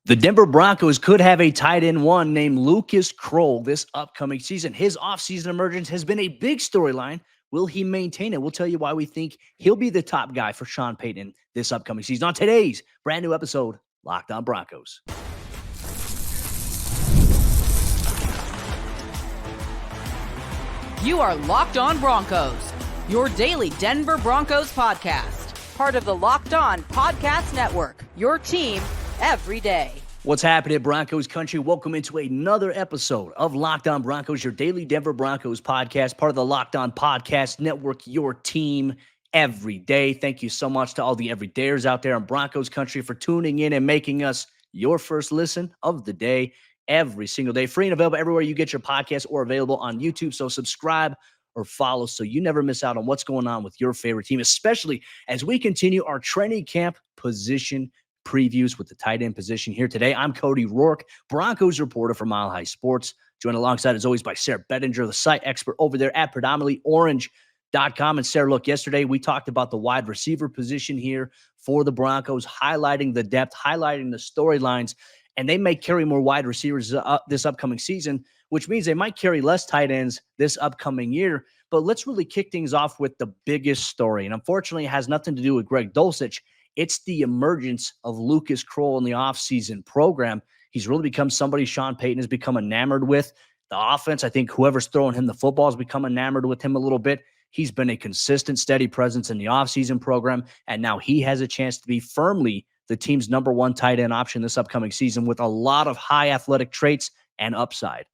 The Denver Broncos could have a tight end one named Lucas Krull this upcoming season. His offseason emergence has been a big storyline. Will he maintain it? We'll tell you why we think he'll be the top guy for Sean Payton this upcoming season on today's brand new episode, Locked On Broncos. You are Locked On Broncos, your daily Denver Broncos podcast. Part of the Locked On Podcast Network, your team every day. What's happening, Broncos Country? Welcome into another episode of Locked On Broncos, your daily Denver Broncos podcast, part of the Locked On Podcast Network, your team every day. Thank you so much to all the everydayers out there in Broncos Country for tuning in and making us your first listen of the day every single day. Free and available everywhere you get your podcast or available on YouTube. So subscribe or follow so you never miss out on what's going on with your favorite team, especially as we continue our training camp position previews with the tight end position here today. I'm Cody Roark, Broncos reporter for Mile High Sports, joined alongside, as always, by Sayre Bedinger, the site expert over there at predominantlyorange.com. And Sayre, look, yesterday we talked about the wide receiver position here for the Broncos, highlighting the depth, highlighting the storylines, and they may carry more wide receivers this upcoming season, which means they might carry less tight ends this upcoming year. But let's really kick things off with the biggest story, and unfortunately it has nothing to do with Greg Dulcich. It's the emergence of Lucas Krull in the offseason program. He's really become somebody Sean Payton has become enamored with. The offense, I think whoever's throwing him the football has become enamored with him a little bit. He's been a consistent, steady presence in the offseason program, and now he has a chance to be firmly the team's number one tight end option this upcoming season with a lot of high athletic traits and upside.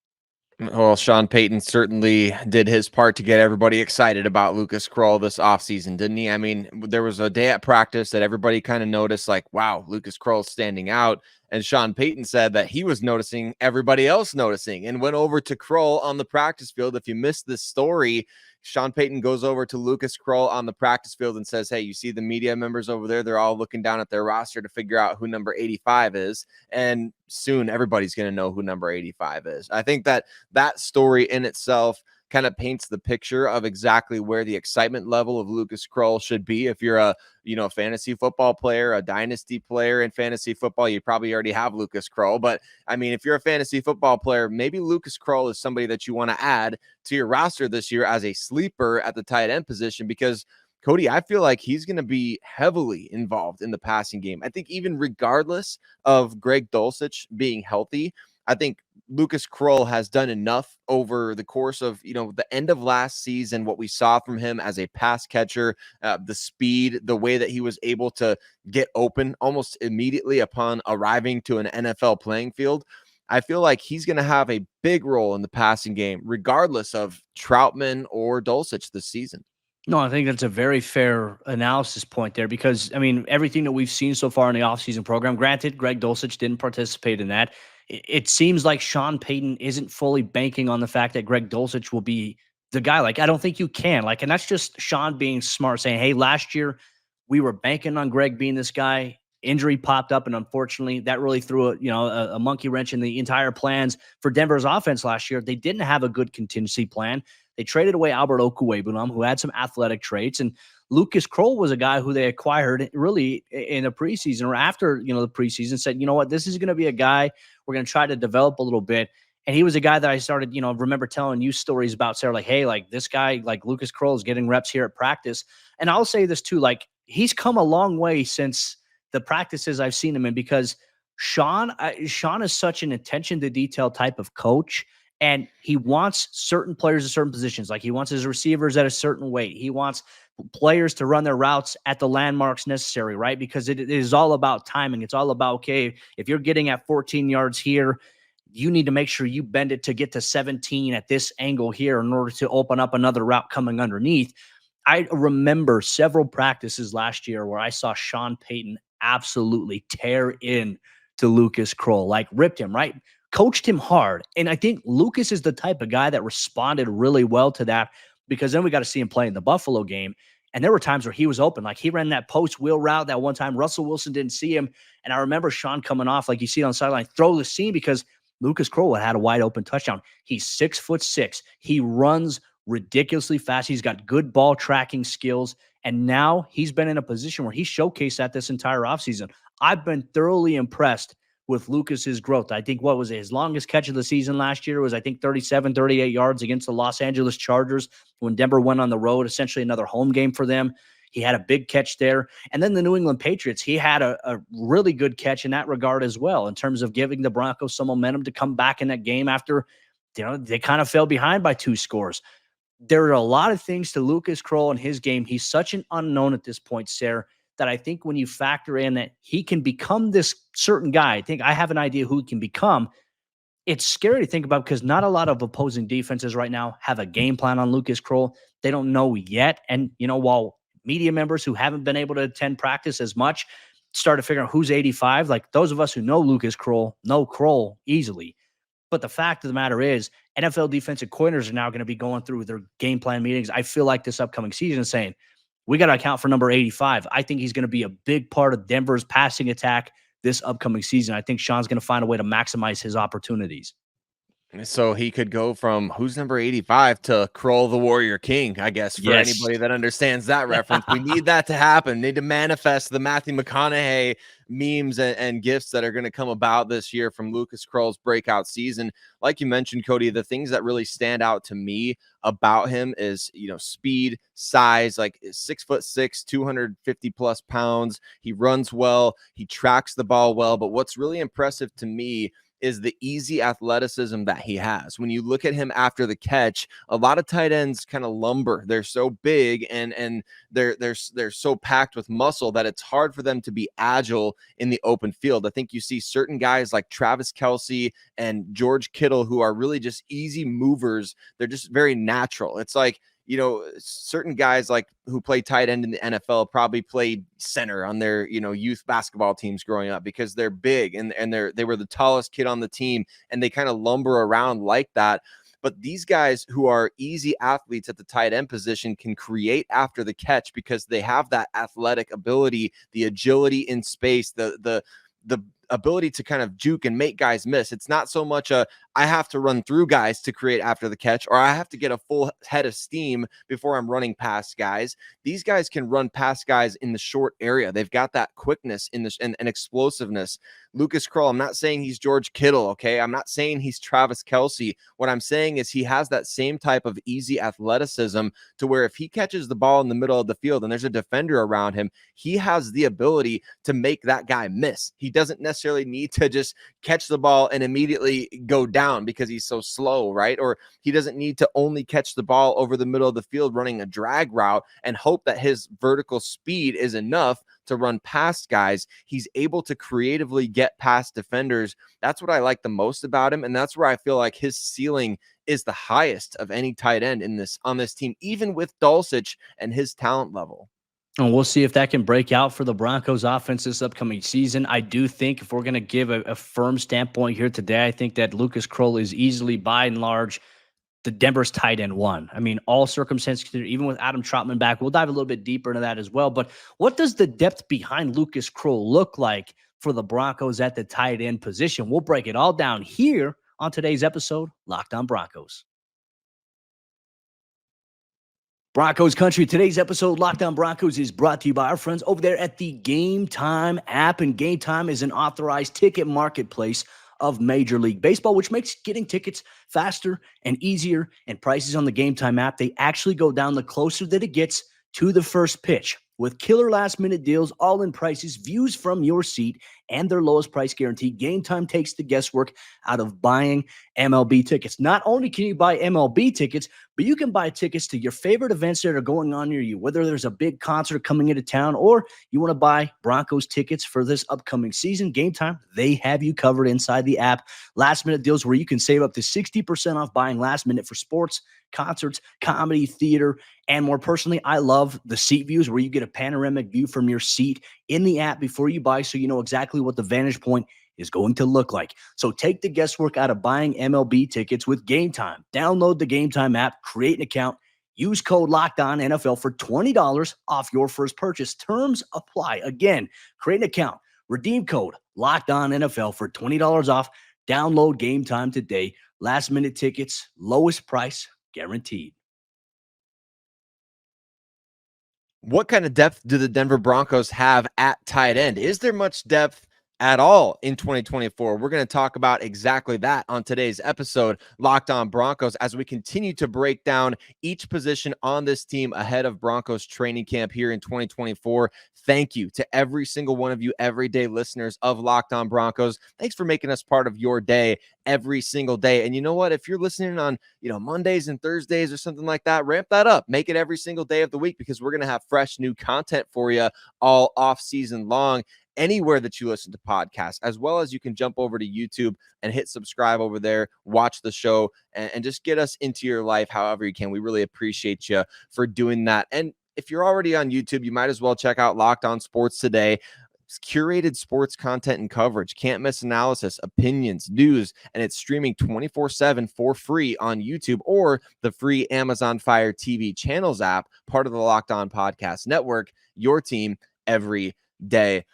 Well, Sean Payton certainly did his part to get everybody excited about Lucas Krull this offseason, didn't he? I mean, there was a day at practice that everybody kind of noticed, like, wow, Lucas Krull's standing out. And Sean Payton said that he was noticing everybody else noticing and went over to Krull on the practice field. If you missed this story, Sean Payton goes over to Lucas Krull on the practice field and says, hey, you see the media members over there? They're all looking down at their roster to figure out who number 85 is. And soon everybody's going to know who number 85 is. I think that story in itself kind of paints the picture of exactly where the excitement level of Lucas Krull should be. If you're a fantasy football player, a dynasty player in fantasy football, you probably already have Lucas Krull. But I mean, if you're a fantasy football player, maybe Lucas Krull is somebody that you want to add to your roster this year as a sleeper at the tight end position, because Cody, I feel like he's going to be heavily involved in the passing game. I think even regardless of Greg Dulcich being healthy, I think Lucas Krull has done enough over the course of, the end of last season, what we saw from him as a pass catcher, the speed, the way that he was able to get open almost immediately upon arriving to an NFL playing field. I feel like he's going to have a big role in the passing game, regardless of Troutman or Dulcich this season. No, I think that's a very fair analysis point there because, I mean, everything that we've seen so far in the offseason program, granted, Greg Dulcich didn't participate in that. It seems like Sean Payton isn't fully banking on the fact that Greg Dulcich will be the guy. Like, I don't think you can. Like, and that's just Sean being smart, saying, hey, last year we were banking on Greg being this guy. Injury popped up, and unfortunately, that really threw a monkey wrench in the entire plans for Denver's offense last year. They didn't have a good contingency plan. They traded away Albert Okwuegbunam, who had some athletic traits, and Lucas Krull was a guy who they acquired really in the preseason or after, the preseason, said, you know what, this is going to be a guy we're going to try to develop a little bit. And he was a guy that I started, remember telling you stories about, Sayre, like, hey, like this guy, like Lucas Krull is getting reps here at practice. And I'll say this too, like he's come a long way since the practices I've seen him in, because Sean is such an attention to detail type of coach. And he wants certain players at certain positions. Like he wants his receivers at a certain weight. He wants players to run their routes at the landmarks necessary, right? Because it is all about timing. It's all about, okay, if you're getting at 14 yards here, you need to make sure you bend it to get to 17 at this angle here in order to open up another route coming underneath. I remember several practices last year where I saw Sean Payton absolutely tear in to Lucas Krull, like ripped him, right? Coached him hard. And I think Lucas is the type of guy that responded really well to that, because then we got to see him play in the Buffalo game. And there were times where he was open. Like he ran that post wheel route that one time. Russell Wilson didn't see him. And I remember Sean coming off, like you see it on the sideline, throw the seam because Lucas Krull had a wide open touchdown. He's 6'6". He runs ridiculously fast. He's got good ball tracking skills. And now he's been in a position where he showcased that this entire offseason. I've been thoroughly impressed with Lucas's growth. I think what was it? His longest catch of the season last year was, I think, 37, 38 yards against the Los Angeles Chargers when Denver went on the road, essentially another home game for them. He had a big catch there. And then the New England Patriots, he had a really good catch in that regard as well, in terms of giving the Broncos some momentum to come back in that game after, they kind of fell behind by 2 scores. There are a lot of things to Lucas Krull and his game. He's such an unknown at this point, Sayre, that I think when you factor in that he can become this certain guy, I think I have an idea who he can become. It's scary to think about because not a lot of opposing defenses right now have a game plan on Lucas Krull. They don't know yet. And, while media members who haven't been able to attend practice as much start to figure out who's 85, like those of us who know Lucas Krull know Krull easily. But the fact of the matter is, NFL defensive coordinators are now going to be going through their game plan meetings. I feel like this upcoming season saying, we got to account for number 85. I think he's going to be a big part of Denver's passing attack this upcoming season. I think Sean's going to find a way to maximize his opportunities. So he could go from who's number 85 to Krull the Warrior King, I guess, for anybody that understands that reference. We need that to happen. Need to manifest the Matthew McConaughey memes and gifts that are going to come about this year from Lucas Krull's breakout season. Like you mentioned, Cody, the things that really stand out to me about him is, speed, size, like 6'6", 250 plus pounds. He runs well. He tracks the ball well. But what's really impressive to me is the easy athleticism that he has. When you look at him after the catch, a lot of tight ends kind of lumber. They're so big and they're so packed with muscle that it's hard for them to be agile in the open field. I think you see certain guys like Travis Kelce and George Kittle who are really just easy movers. They're just very natural. It's like, certain guys like who play tight end in the NFL probably played center on their, youth basketball teams growing up because they're big and they were the tallest kid on the team and they kind of lumber around like that. But these guys who are easy athletes at the tight end position can create after the catch because they have that athletic ability, the agility in space, the ability to kind of juke and make guys miss. It's not so much I have to run through guys to create after the catch, or I have to get a full head of steam before I'm running past guys. These guys can run past guys in the short area. They've got that quickness in this and explosiveness. Lucas Krull, I'm not saying he's George Kittle, okay? I'm not saying he's Travis Kelce. What I'm saying is he has that same type of easy athleticism to where if he catches the ball in the middle of the field and there's a defender around him, he has the ability to make that guy miss. He doesn't necessarily need to just catch the ball and immediately go down because he's so slow, right? Or he doesn't need to only catch the ball over the middle of the field running a drag route and hope that his vertical speed is enough to run past guys. He's able to creatively get past defenders. That's what I like the most about him, and that's where I feel like his ceiling is the highest of any tight end on this team, even with Dulcich and his talent level. And we'll see if that can break out for the Broncos offense this upcoming season. I do think if we're going to give a firm standpoint here today, I think that Lucas Krull is easily, by and large, the Denver's tight end 1. I mean, all circumstances considered, even with Adam Trautman back, we'll dive a little bit deeper into that as well. But what does the depth behind Lucas Krull look like for the Broncos at the tight end position? We'll break it all down here on today's episode, Locked On Broncos. Broncos Country, today's episode, Locked On Broncos, is brought to you by our friends over there at the Game Time app. And Game Time is an authorized ticket marketplace of Major League Baseball, which makes getting tickets faster and easier. And prices on the Game Time app, they actually go down the closer that it gets to the first pitch. With killer last-minute deals, all-in prices, views from your seat, and their lowest price guarantee, Game Time takes the guesswork out of buying MLB tickets. Not only can you buy MLB tickets, but you can buy tickets to your favorite events that are going on near you, whether there's a big concert coming into town or you want to buy Broncos tickets for this upcoming season. Game Time, they have you covered inside the app. Last-minute deals where you can save up to 60% off buying last minute for sports, concerts, comedy, theater, and more. Personally, I love the seat views where you get a panoramic view from your seat in the app before you buy, so you know exactly what the vantage point is going to look like. So take the guesswork out of buying MLB tickets with Game Time. Download the Game Time app, create an account, use code LOCKEDONNFL for $20 off your first purchase. Terms apply. Again, create an account, redeem code LOCKEDONNFL for $20 off. Download Game Time today. Last minute tickets, lowest price guaranteed. What kind of depth do the Denver Broncos have at tight end? Is there much depth at all in 2024. We're going to talk about exactly that on today's episode, Locked On Broncos, as we continue to break down each position on this team ahead of Broncos training camp here in 2024. Thank you to every single one of you everyday listeners of Locked On Broncos. Thanks for making us part of your day every single day. And you know what? If you're listening on, Mondays and Thursdays or something like that, ramp that up. Make it every single day of the week, because we're going to have fresh new content for you all off season long, anywhere that you listen to podcasts, as well as you can jump over to YouTube and hit subscribe over there, watch the show, and just get us into your life however you can. We really appreciate you for doing that. And if you're already on YouTube, you might as well check out Locked On Sports Today. It's curated sports content and coverage, can't miss analysis, opinions, news, and it's streaming 24/7 for free on YouTube or the free Amazon Fire TV channels app, part of the Locked On Podcast Network, your team every day.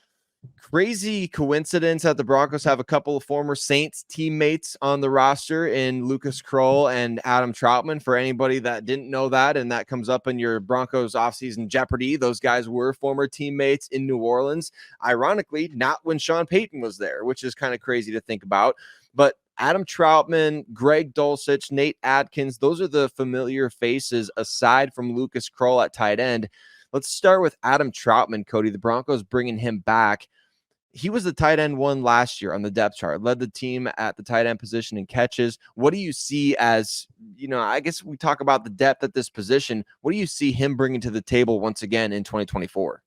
Crazy coincidence that the Broncos have a couple of former Saints teammates on the roster in Lucas Krull and Adam Troutman. For anybody that didn't know that, and that comes up in your Broncos offseason Jeopardy, those guys were former teammates in New Orleans. Ironically, not when Sean Payton was there, which is kind of crazy to think about. But Adam Troutman, Greg Dulcich, Nate Adkins, those are the familiar faces aside from Lucas Krull at tight end. Let's start with Adam Troutman, Cody. The Broncos bringing him back. He was the tight end one last year on the depth chart, led the team at the tight end position in catches. What do you see as, I guess we talk about the depth at this position. What do you see him bringing to the table once again in 2024?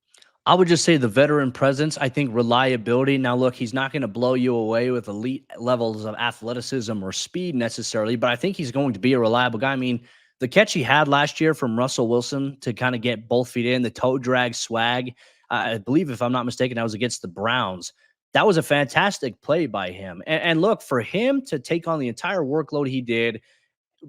I would just say the veteran presence. I think reliability. Now, look, he's not going to blow you away with elite levels of athleticism or speed necessarily, but I think he's going to be a reliable guy. I mean, the catch he had last year from Russell Wilson to kind of get both feet in, the toe drag swag, I believe, if I'm not mistaken, that was against the Browns. That was a fantastic play by him. And look, for him to take on the entire workload he did,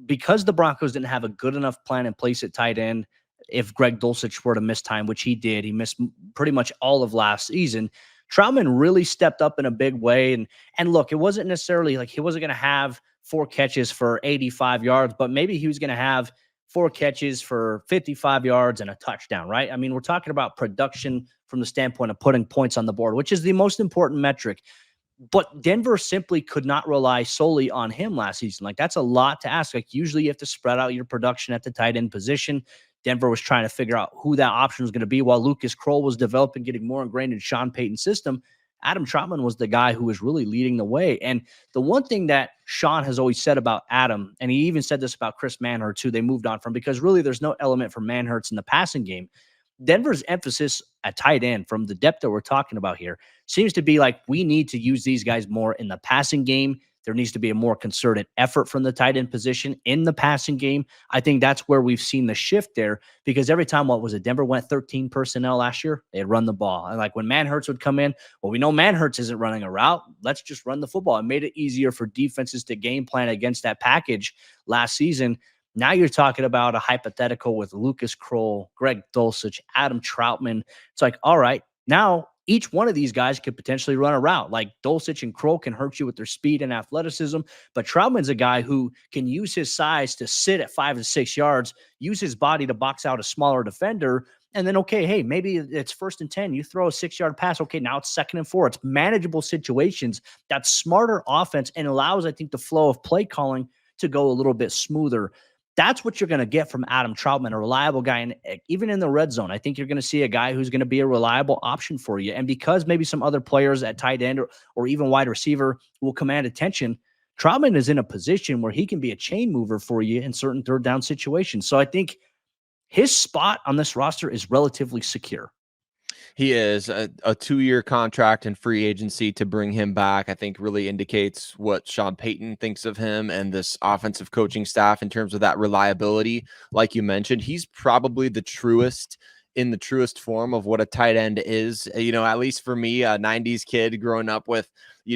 because the Broncos didn't have a good enough plan in place at tight end, if Greg Dulcich were to miss time, which he did, he missed pretty much all of last season. Troutman really stepped up in a big way. And look, it wasn't necessarily like he wasn't going to have 4 catches for 85 yards, but maybe he was going to have 4 catches for 55 yards and a touchdown, right? I mean, we're talking about production from the standpoint of putting points on the board, which is the most important metric. But Denver simply could not rely solely on him last season. Like, that's a lot to ask. Like, usually you have to spread out your production at the tight end position. Denver was trying to figure out who that option was going to be while Lucas Krull was developing, getting more ingrained in Sean Payton's system. Adam Troutman was the guy who was really leading the way. And the one thing that Sean has always said about Adam, and he even said this about Chris Manhertz, who they moved on from, because really there's no element for Manhertz in the passing game. Denver's emphasis at tight end, from the depth that we're talking about here, seems to be like, we need to use these guys more in the passing game. There needs to be a more concerted effort from the tight end position in the passing game. I think that's where we've seen the shift there, because every time, Denver went 13 personnel last year, they'd run the ball. And like when Manhertz would come in, well, we know Manhertz isn't running a route. Let's just run the football. It made it easier for defenses to game plan against that package last season. Now you're talking about a hypothetical with Lucas Krull, Greg Dulcich, Adam Troutman. It's like, all right, now each one of these guys could potentially run a route. Like Dulcich and Krull can hurt you with their speed and athleticism, but Troutman's a guy who can use his size to sit at 5 to 6 yards, use his body to box out a smaller defender. And then, okay, hey, maybe it's 1st and 10. You throw a 6-yard pass. Okay, now it's 2nd and 4. It's manageable situations. That's smarter offense and allows, I think, the flow of play calling to go a little bit smoother. That's what you're going to get from Adam Troutman, a reliable guy. And even in the red zone, I think you're going to see a guy who's going to be a reliable option for you. And because maybe some other players at tight end or even wide receiver will command attention, Troutman is in a position where he can be a chain mover for you in certain third down situations. So I think his spot on this roster is relatively secure. He is a 2-year contract and free agency to bring him back. I think really indicates what Sean Payton thinks of him and this offensive coaching staff in terms of that reliability. Like you mentioned, he's probably the truest form of what a tight end is. At least for me, a 90s kid growing up with,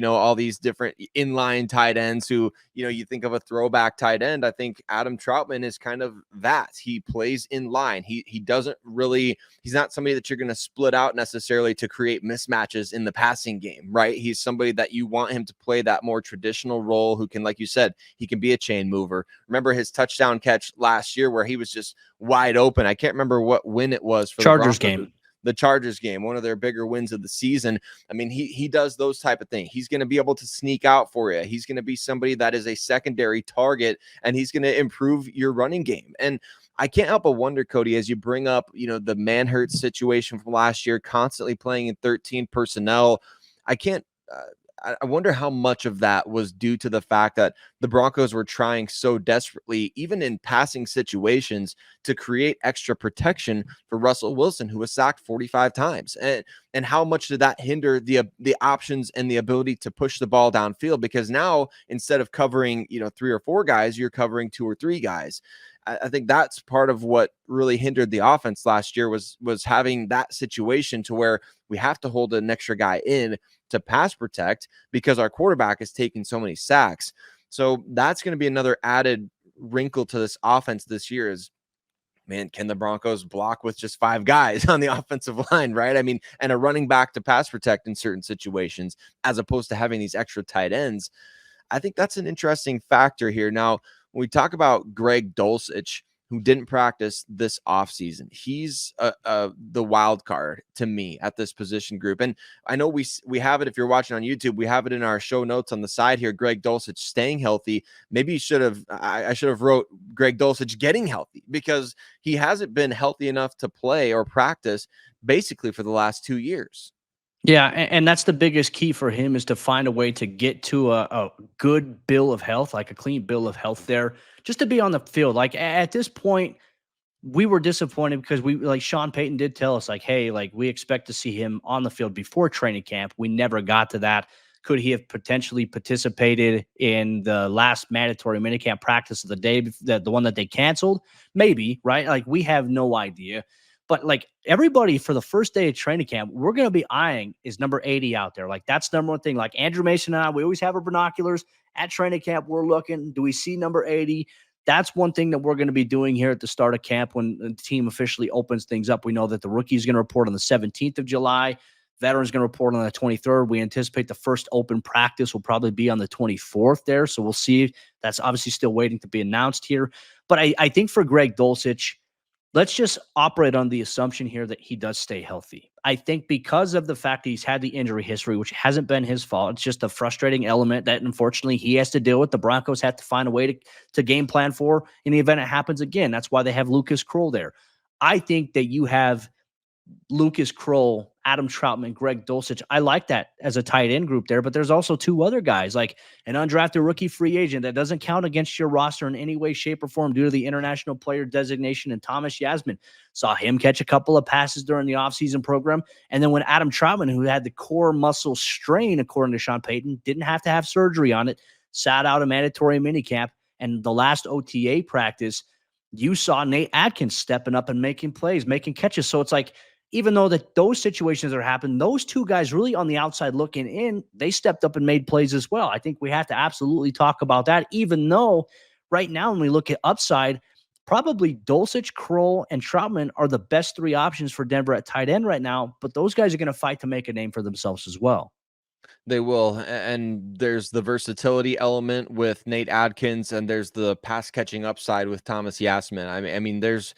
all these different inline tight ends who, you think of a throwback tight end. I think Adam Troutman is kind of that. He plays in line. He doesn't really, he's not somebody that you're going to split out necessarily to create mismatches in the passing game, right? He's somebody that you want him to play that more traditional role, who can, like you said, he can be a chain mover. Remember his touchdown catch last year where he was just wide open. I can't remember what win it was for Chargers the Broncos. game. the Chargers game, one of their bigger wins of the season. I mean, he does those type of things. He's going to be able to sneak out for you. He's going to be somebody that is a secondary target, and he's going to improve your running game. And I can't help but wonder, Cody, as you bring up, the Manhurts situation from last year, constantly playing in 13 personnel. I can't. I wonder how much of that was due to the fact that the Broncos were trying so desperately, even in passing situations, to create extra protection for Russell Wilson, who was sacked 45 times. And how much did that hinder the options and the ability to push the ball downfield? Because now, instead of covering, 3 or 4 guys, you're covering 2 or 3 guys. I think that's part of what really hindered the offense last year was having that situation to where we have to hold an extra guy in to pass protect because our quarterback is taking so many sacks. So that's going to be another added wrinkle to this offense this year is, man, can the Broncos block with just 5 guys on the offensive line, right? I mean, and a running back to pass protect in certain situations, as opposed to having these extra tight ends. I think that's an interesting factor here. Now, when we talk about Greg Dulcich, who didn't practice this offseason, he's the wild card to me at this position group. And I know we have it, if you're watching on YouTube, we have it in our show notes on the side here, Greg Dulcich staying healthy. Maybe I should have wrote Greg Dulcich getting healthy, because he hasn't been healthy enough to play or practice basically for the last 2 years. Yeah, and that's the biggest key for him, is to find a way to get to a good bill of health, like a clean bill of health there, just to be on the field. Like at this point, we were disappointed because like Sean Payton did tell us, like, hey, like we expect to see him on the field before training camp. We never got to that. Could he have potentially participated in the last mandatory minicamp practice of the day, the one that they canceled? Maybe, right? Like we have no idea. But like everybody for the first day of training camp, we're going to be eyeing is number 80 out there. Like that's number one thing. Like Andrew Mason and I, we always have our binoculars at training camp. We're looking, do we see number 80? That's one thing that we're going to be doing here at the start of camp when the team officially opens things up. We know that the rookie is going to report on the 17th of July. Veterans going to report on the 23rd. We anticipate the first open practice will probably be on the 24th there. So we'll see. That's obviously still waiting to be announced here. But I think for Greg Dulcich, let's just operate on the assumption here that he does stay healthy. I think because of the fact that he's had the injury history, which hasn't been his fault, it's just a frustrating element that unfortunately he has to deal with. The Broncos have to find a way to game plan for in the event it happens again. That's why they have Lucas Krull there. I think that you have Lucas Krull, Adam Troutman, Greg Dulcich. I like that as a tight end group there, but there's also 2 other guys, like an undrafted rookie free agent that doesn't count against your roster in any way, shape, or form due to the international player designation, and Thomas Yasmin. Saw him catch a couple of passes during the offseason program. And then when Adam Troutman, who had the core muscle strain, according to Sean Payton, didn't have to have surgery on it, sat out a mandatory minicamp, and the last OTA practice, you saw Nate Adkins stepping up and making plays, making catches. So it's like, even though that those situations are happening, those 2 guys really on the outside looking in, they stepped up and made plays as well. I think we have to absolutely talk about that, even though right now when we look at upside, probably Dulcich, Krull, and Troutman are the best 3 options for Denver at tight end right now, but those guys are going to fight to make a name for themselves as well. They will. And there's the versatility element with Nate Adkins, and there's the pass catching upside with Thomas Yasmin. I mean, there's,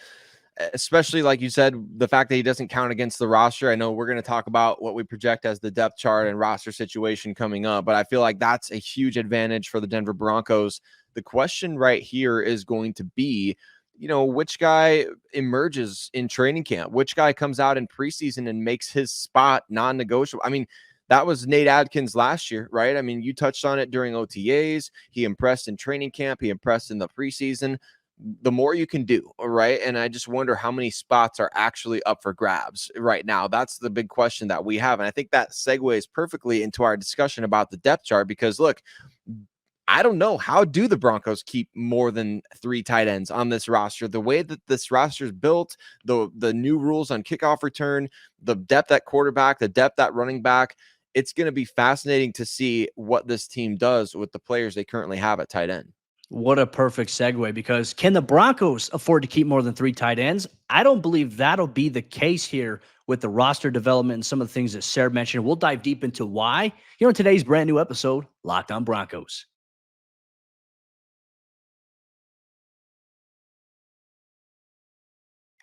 especially like you said, the fact that he doesn't count against the roster. I know we're going to talk about what we project as the depth chart and roster situation coming up, but I feel like that's a huge advantage for the Denver Broncos. The question right here is going to be, which guy emerges in training camp, which guy comes out in preseason and makes his spot non-negotiable. I mean, that was Nate Adkins last year, right? I mean, you touched on it during OTAs. He impressed in training camp. He impressed in the preseason. The more you can do, right? And I just wonder how many spots are actually up for grabs right now. That's the big question that we have. And I think that segues perfectly into our discussion about the depth chart, because look, I don't know, how do the Broncos keep more than 3 tight ends on this roster? The way that this roster is built, the new rules on kickoff return, the depth at quarterback, the depth at running back, it's going to be fascinating to see what this team does with the players they currently have at tight end. What a perfect segue, because can the Broncos afford to keep more than 3 tight ends? I don't believe that'll be the case here with the roster development and some of the things that Sayre mentioned. We'll dive deep into why here on today's brand new episode, Locked On Broncos.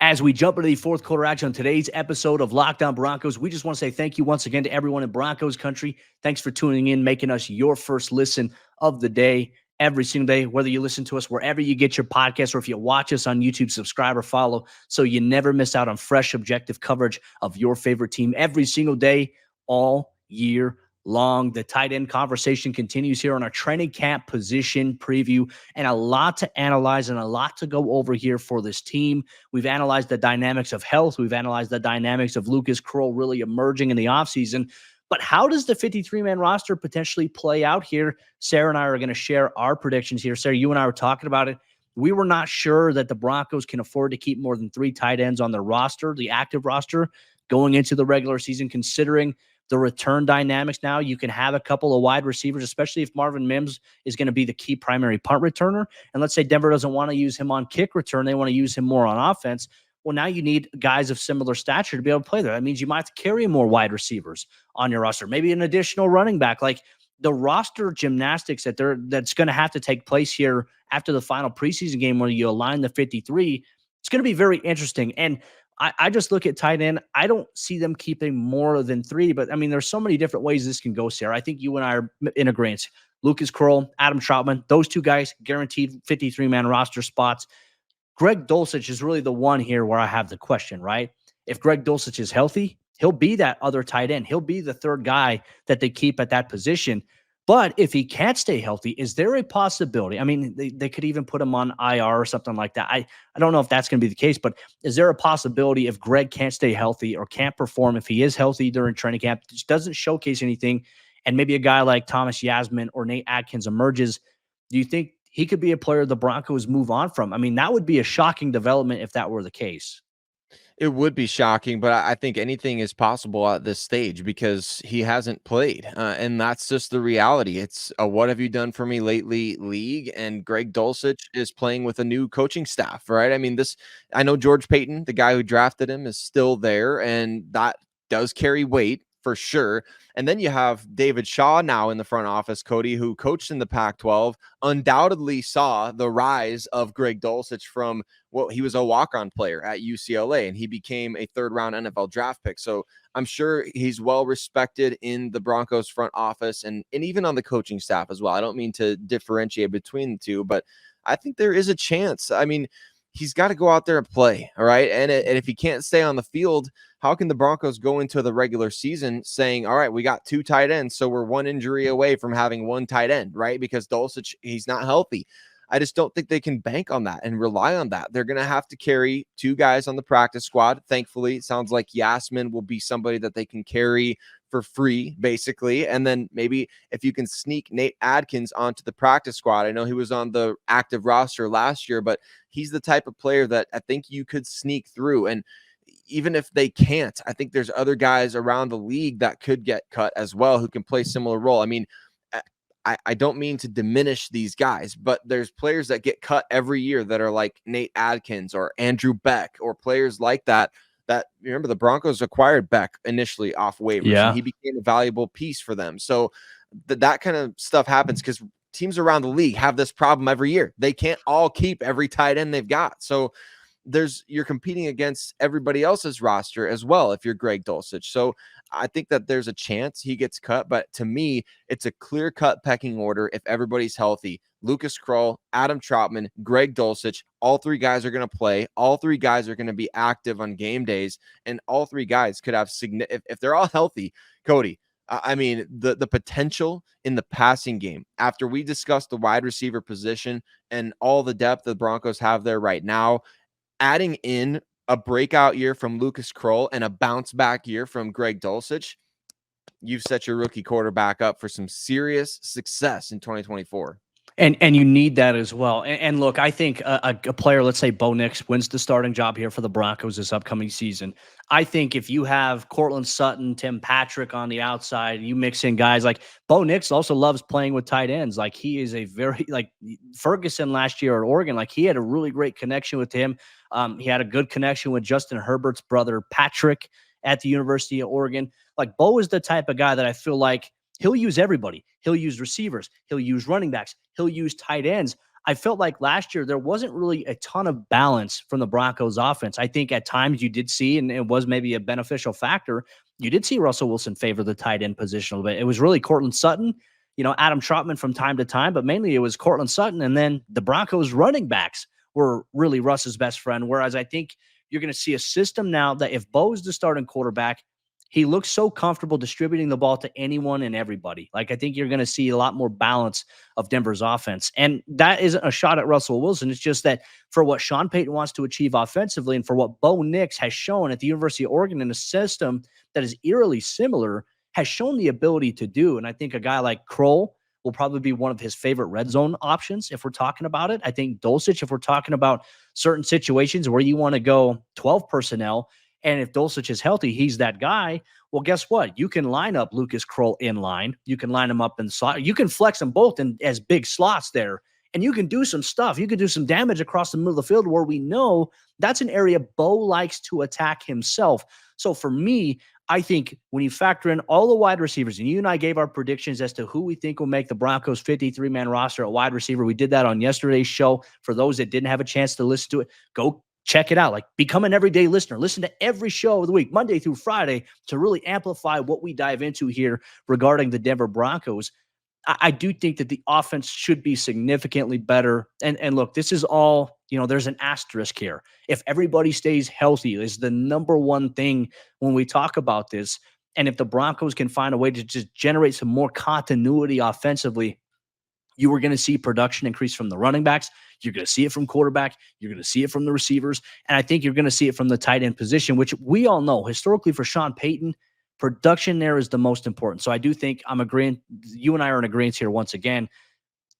As we jump into the fourth quarter action on today's episode of Locked On Broncos, we just want to say thank you once again to everyone in Broncos Country. Thanks for tuning in, making us your first listen of the day every single day, whether you listen to us wherever you get your podcast or if you watch us on YouTube, subscribe or follow so you never miss out on fresh, objective coverage of your favorite team every single day, all year long. The tight end conversation continues here on our training camp position preview, and a lot to analyze and a lot to go over here for this team. We've analyzed the dynamics of health. We've analyzed the dynamics of Lucas Krull really emerging in the offseason. But how does the 53-man roster potentially play out here? Sayre and I are going to share our predictions here. Sayre, you and I were talking about it. We were not sure that the Broncos can afford to keep more than 3 tight ends on their roster, the active roster, going into the regular season, considering the return dynamics now. You can have a couple of wide receivers, especially if Marvin Mims is going to be the key primary punt returner. And let's say Denver doesn't want to use him on kick return. They want to use him more on offense. Well, now you need guys of similar stature to be able to play there. That means you might have to carry more wide receivers on your roster, maybe an additional running back. Like the roster gymnastics that's going to have to take place here after the final preseason game where you align the 53, it's going to be very interesting. And I just look at tight end. I don't see them keeping more than 3, but I mean, there's so many different ways this can go, Sayre. I think you and I are in agreement. Lucas Krull, Adam Troutman, those 2 guys guaranteed 53-man roster spots. Greg Dulcich is really the one here where I have the question, right? If Greg Dulcich is healthy, he'll be that other tight end. He'll be the 3rd guy that they keep at that position. But if he can't stay healthy, is there a possibility? I mean, they could even put him on IR or something like that. I don't know if that's going to be the case, but is there a possibility if Greg can't stay healthy or can't perform, if he is healthy during training camp, just doesn't showcase anything, and maybe a guy like Thomas Yasmin or Nate Adkins emerges, do you think he could be a player the Broncos move on from? I mean, that would be a shocking development if that were the case. It would be shocking, but I think anything is possible at this stage because he hasn't played. And that's just the reality. It's a what have you done for me lately league. And Greg Dulcich is playing with a new coaching staff, right? I mean, I know George Payton, the guy who drafted him, is still there, and that does carry weight for sure. And then you have David Shaw now in the front office, Cody, who coached in the Pac-12, undoubtedly saw the rise of Greg Dulcich from he was a walk-on player at UCLA, and he became a 3rd-round NFL draft pick. So I'm sure he's well respected in the Broncos front office and even on the coaching staff as well. I don't mean to differentiate between the two, but I think there is a chance. I mean, he's got to go out there and play, all right? And if he can't stay on the field, how can the Broncos go into the regular season saying, all right, we got 2 tight ends, so we're 1 injury away from having 1 tight end, right? Because Dulcich, he's not healthy. I just don't think they can bank on that and rely on that. They're going to have to carry 2 guys on the practice squad. Thankfully, it sounds like Yasmin will be somebody that they can carry for free, basically. And then maybe if you can sneak Nate Adkins onto the practice squad. I know he was on the active roster last year, but he's the type of player that I think you could sneak through. And even if they can't, I think there's other guys around the league that could get cut as well who can play similar role. I mean, I don't mean to diminish these guys, but there's players that get cut every year that are like Nate Adkins or Andrew Beck or players like that. That, remember, the Broncos acquired Beck initially off waivers, and he became a valuable piece for them. So that kind of stuff happens because teams around the league have this problem every year. They can't all keep every tight end they've got. So you're competing against everybody else's roster as well if you're Greg Dulcich. So I think that there's a chance he gets cut, but to me, it's a clear-cut pecking order if everybody's healthy. Lucas Krull, Adam Troutman, Greg Dulcich, all 3 guys are going to play. All 3 guys are going to be active on game days, and all 3 guys could have if they're all healthy, Cody, I mean, the potential in the passing game, after we discussed the wide receiver position and all the depth the Broncos have there right now, adding in a breakout year from Lucas Krull and a bounce back year from Greg Dulcich, you've set your rookie quarterback up for some serious success in 2024. And you need that as well. And look, I think a player, let's say Bo Nix, wins the starting job here for the Broncos this upcoming season. I think if you have Cortland Sutton, Tim Patrick on the outside, you mix in guys like Bo Nix also loves playing with tight ends. Like he is a very, like Ferguson last year at Oregon, like he had a really great connection with him. He had a good connection with Justin Herbert's brother, Patrick, at the University of Oregon. Like Bo is the type of guy that I feel like he'll use everybody. He'll use receivers. He'll use running backs. He'll use tight ends. I felt like last year there wasn't really a ton of balance from the Broncos offense. I think at times you did see, and it was maybe a beneficial factor, you did see Russell Wilson favor the tight end position a little bit. It was really Cortland Sutton, Adam Trotman from time to time, but mainly it was Cortland Sutton. And then the Broncos running backs were really Russ's best friend. Whereas I think you're going to see a system now that if Bo is the starting quarterback, he looks so comfortable distributing the ball to anyone and everybody. Like, I think you're going to see a lot more balance of Denver's offense. And that isn't a shot at Russell Wilson. It's just that for what Sean Payton wants to achieve offensively and for what Bo Nix has shown at the University of Oregon in a system that is eerily similar, has shown the ability to do. And I think a guy like Krull will probably be one of his favorite red zone options if we're talking about it. I think Dulcich, if we're talking about certain situations where you want to go 12 personnel, and if Dulcich is healthy, he's that guy. Well, guess what? You can line up Lucas Krull in line. You can line them up in the slot. You can flex them both in as big slots there. And you can do some stuff. You can do some damage across the middle of the field where we know that's an area Bo likes to attack himself. So for me, I think when you factor in all the wide receivers, and you and I gave our predictions as to who we think will make the Broncos 53-man roster at wide receiver. We did that on yesterday's show. For those that didn't have a chance to listen to it, go check it out. Like, become an everyday listener. Listen to every show of the week, Monday through Friday, to really amplify what we dive into here regarding the Denver Broncos. I do think that the offense should be significantly better. And look, this is all, there's an asterisk here. If everybody stays healthy is the number one thing when we talk about this. And if the Broncos can find a way to just generate some more continuity offensively, you are going to see production increase from the running backs. You're going to see it from quarterback. You're going to see it from the receivers. And I think you're going to see it from the tight end position, which we all know historically for Sean Payton, production there is the most important. So I do think I'm agreeing. You and I are in agreement here once again.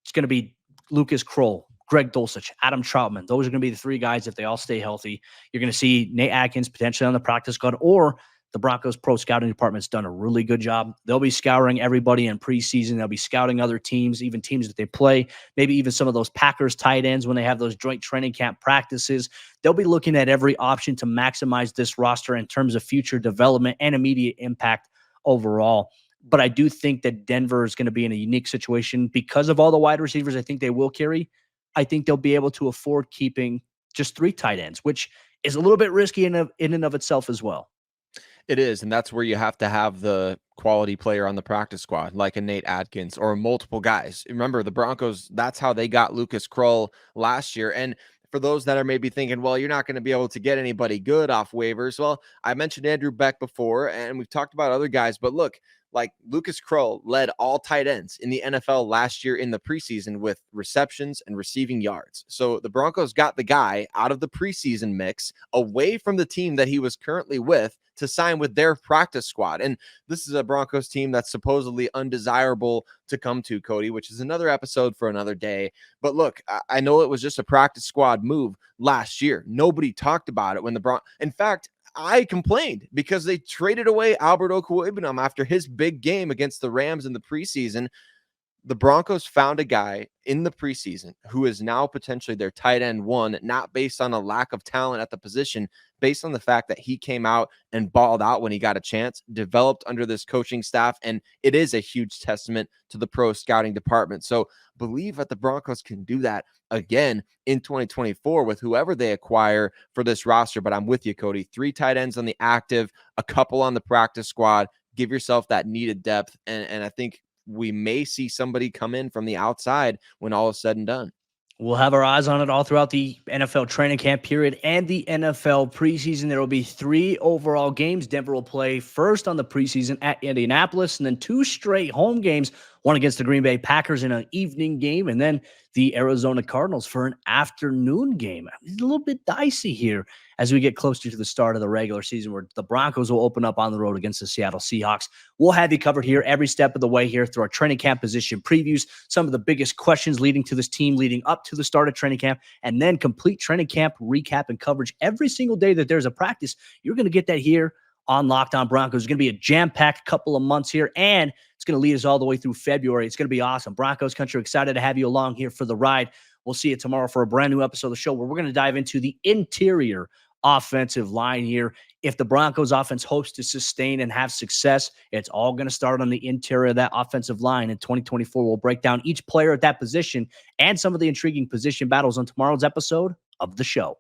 It's going to be Lucas Krull, Greg Dulcich, Adam Troutman. Those are going to be the three guys if they all stay healthy. You're going to see Nate Atkins potentially on the practice squad, or the Broncos pro scouting department's done a really good job. They'll be scouring everybody in preseason. They'll be scouting other teams, even teams that they play, maybe even some of those Packers tight ends when they have those joint training camp practices. They'll be looking at every option to maximize this roster in terms of future development and immediate impact overall. But I do think that Denver is going to be in a unique situation because of all the wide receivers I think they will carry. I think they'll be able to afford keeping just 3 tight ends, which is a little bit risky in and of itself as well. It is, and that's where you have to have the quality player on the practice squad, like a Nate Atkins or multiple guys. Remember, the Broncos, that's how they got Lucas Krull last year. And for those that are maybe thinking, well, you're not going to be able to get anybody good off waivers. Well, I mentioned Andrew Beck before, and we've talked about other guys, but look, like Lucas Krull led all tight ends in the NFL last year in the preseason with receptions and receiving yards. So the Broncos got the guy out of the preseason mix away from the team that he was currently with to sign with their practice squad. And this is a Broncos team that's supposedly undesirable to come to, Cody, which is another episode for another day. But look, I know it was just a practice squad move last year. Nobody talked about it when in fact, I complained because they traded away Albert Okwuegbunam after his big game against the Rams in the preseason. The Broncos found a guy in the preseason who is now potentially their tight end one, not based on a lack of talent at the position, based on the fact that he came out and balled out when he got a chance, developed under this coaching staff, and it is a huge testament to the pro scouting department. So believe that the Broncos can do that again in 2024 with whoever they acquire for this roster. But I'm with you, Cody. 3 tight ends on the active, a couple on the practice squad. Give yourself that needed depth, and I think we may see somebody come in from the outside when all is said and done. We'll have our eyes on it all throughout the NFL training camp period and the NFL preseason. There will be 3 overall games. Denver will play first on the preseason at Indianapolis, and then 2 straight home games, one against the Green Bay Packers in an evening game, and then the Arizona Cardinals for an afternoon game. It's a little bit dicey here as we get closer to the start of the regular season, where the Broncos will open up on the road against the Seattle Seahawks. We'll have you covered here every step of the way here through our training camp position previews, some of the biggest questions leading to this team leading up to the start of training camp, and then complete training camp recap and coverage every single day that there's a practice. You're going to get that here on Locked On Broncos. It's going to be a jam-packed couple of months here, and it's going to lead us all the way through February. It's going to be awesome. Broncos Country, excited to have you along here for the ride. We'll see you tomorrow for a brand new episode of the show where we're going to dive into the interior offensive line here. If the Broncos offense hopes to sustain and have success, it's all going to start on the interior of that offensive line in 2024. We'll break down each player at that position and some of the intriguing position battles on tomorrow's episode of the show.